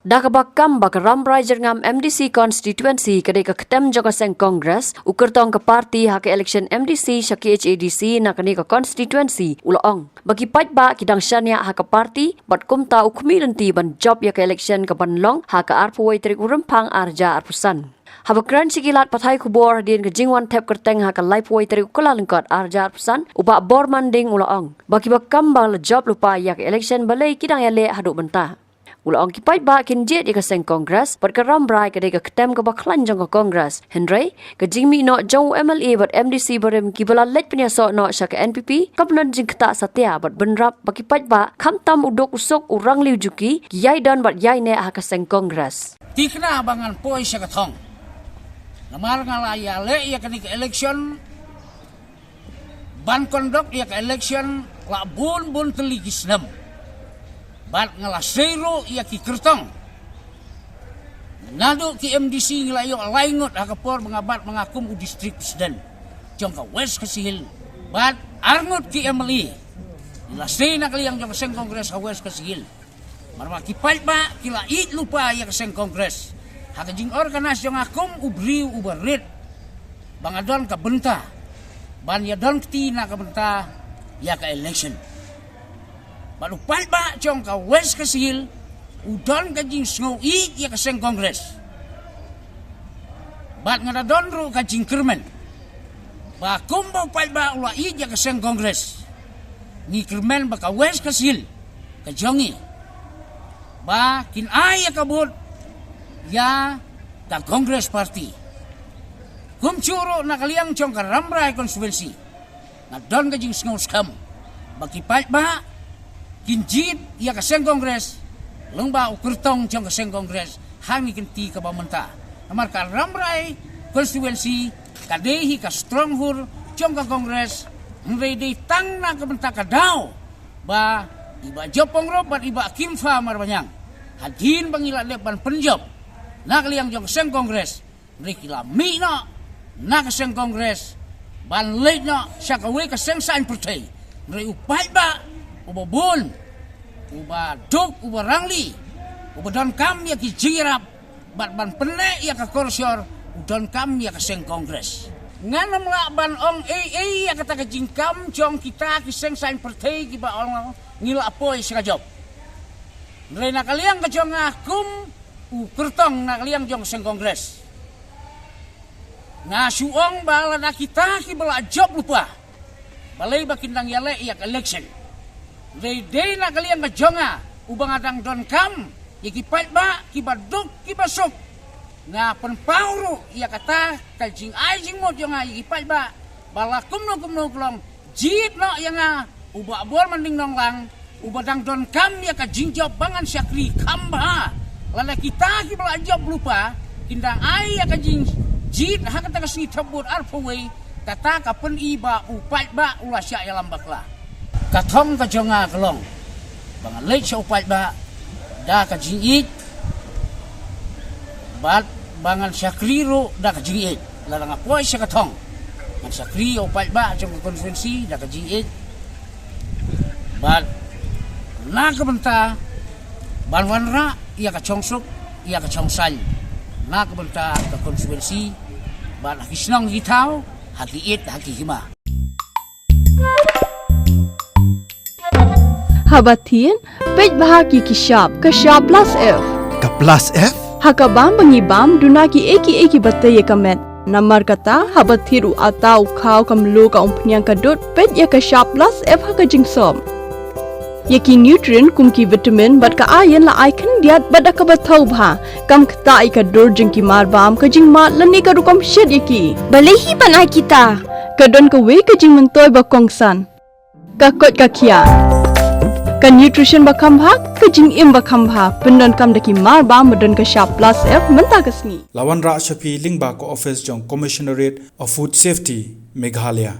Dah kebakam bak ramrai jerngam MDC constituency kedai ke ketem jangka seng kongres ukur tong ke parti hak election MDC syaki HADC nak ni ke constituency ulaong. Bagi pait ba kidang syania hak ke parti bat kumta ukmi renti ban job ya ke election ke banlong hak ke arpuai trik urempang arja arpusan. Habakran sikilat pathai kubor din ke jingwan tep kerteng hak ke laipuai trik ukula lengkot arja arpusan ubak bor manding ulaong. Bagi bakam bang le job lupa ya ke election balai kidang ya le haduk bentah. Ulang kipai ba kinjet di kaseng kongres perkara ramrai kedai ke ketem ke baklan jang ke kongres Henry ke jingmi no jauh MLA bat MDC barem kibala let penyaso no syak NPP kapnan jing keta satya bat benrap baki pai ba khamtam udok usok urang liu juki yai dan bat yai ne ha kaseng kongres tikna bangan poi syak thong namar ngala ya le ya ke election ban kondok ya ke election la bun teligisnem bat ngala sero ia ki kertong nado ki MDC ngelayo laingot hakapor mengabat mengakum u distrik presiden jongka west kesihil bat arngot ki MLE ila sena kali yang jongka seng kongres ha west kesihil marma ki pait ba kila it lupa ya seng kongres hak jing organas jong akum ubri ubarit bangadon ka benta ban ya don tina ka benta ya ka election baru pait ba jong ka west kesihil udon ka jing snow i ya ka seng kongres bat ngada don ru ka jing kermen ba kumbo pait ba ula i ya ka seng kongres ni kermen ba ka west kesihil ka jongi ba kin ai ya kabut ya ka kongres party kum churo na kaliang jong ka ramrai konstituensi na don ka jing snow skam baki pait ba kinjit ia ke seng kongres lengba ukurtong jong ke seng kongres hangi kenti ke bamenta amar ka ramrai konstituensi kadehi ka stronghur jong ke kongres ngrede tangna ke benta ka dau ba iba jopong robat iba kimfa marbanyang hadin bangila lepan penjob nak liang jong ke seng kongres mrikila mi no na ke seng kongres ban leit no syakawe ke seng sain pertai mri upai ba ubabun, uba duk, uba rangli, uba don kam ya ki jirap, bat ban penek ya ke korsyor, udon kam ya ke seng kongres. Nganam la ban ong ya kata ke jingkam jong kita ki seng sain pertai ki ba ong ngila apoi sekajob. Nrena kaliang ke jong akum kertong na kaliang jong seng kongres. Ngasuong bala na kita ki bala job lupa. Balai bakindang yale ya ke election. Day na kalian kejonga ubang adang don kam iki pait ba kibaduk kibasuk na penpauru ia kata kaljing aijing mo jonga iki pait ba balakum no klong jit no yang uba bor manding nong lang ubadang don kam ya kajing job bangan syakri kamba lala kita kibala job lupa kindang ai ya kajing jit ha kata kasni tabut arpaway kata kapen iba upait ba ulasya ya lambakla katong ka jonga kelong bangan leit sa upait ba da ka jingit bat bangan syakriro da ka jingit larang apoy sa katong ang sakri upait ba jong konferensi da ka jingit bat na ka benta banwanra iya ka chongsuk iya ka chongsal na ka benta ka konferensi bat hakisnong hitaw hakiit hakihima Habatin, pej bahagi kishap, kashap plus F. Ka plus F? Hakabam bangibam dunaki eki bataya kamet. Namar kata habatiru atau kau kamlu ka umpnyang kadut pej ya kashap plus F haka jingsom. Yaki nutrient kumki vitamin bat ka ayan la icon diat bat ka batau bha. Kam kata ika dur jingki marbam ka jingmat lani ka rukam shed yaki. Balehi panai kita. Kadon ka we ka jing mentoy bakongsan. Kakot kakia. Kan nutrition bakam bhag kajing im bakam bha pendon kam daki mar ba medon ka sharp plus F menta kasni Lawan Ra Shafi Lingba ko office jong Commissionerate of Food Safety Meghalaya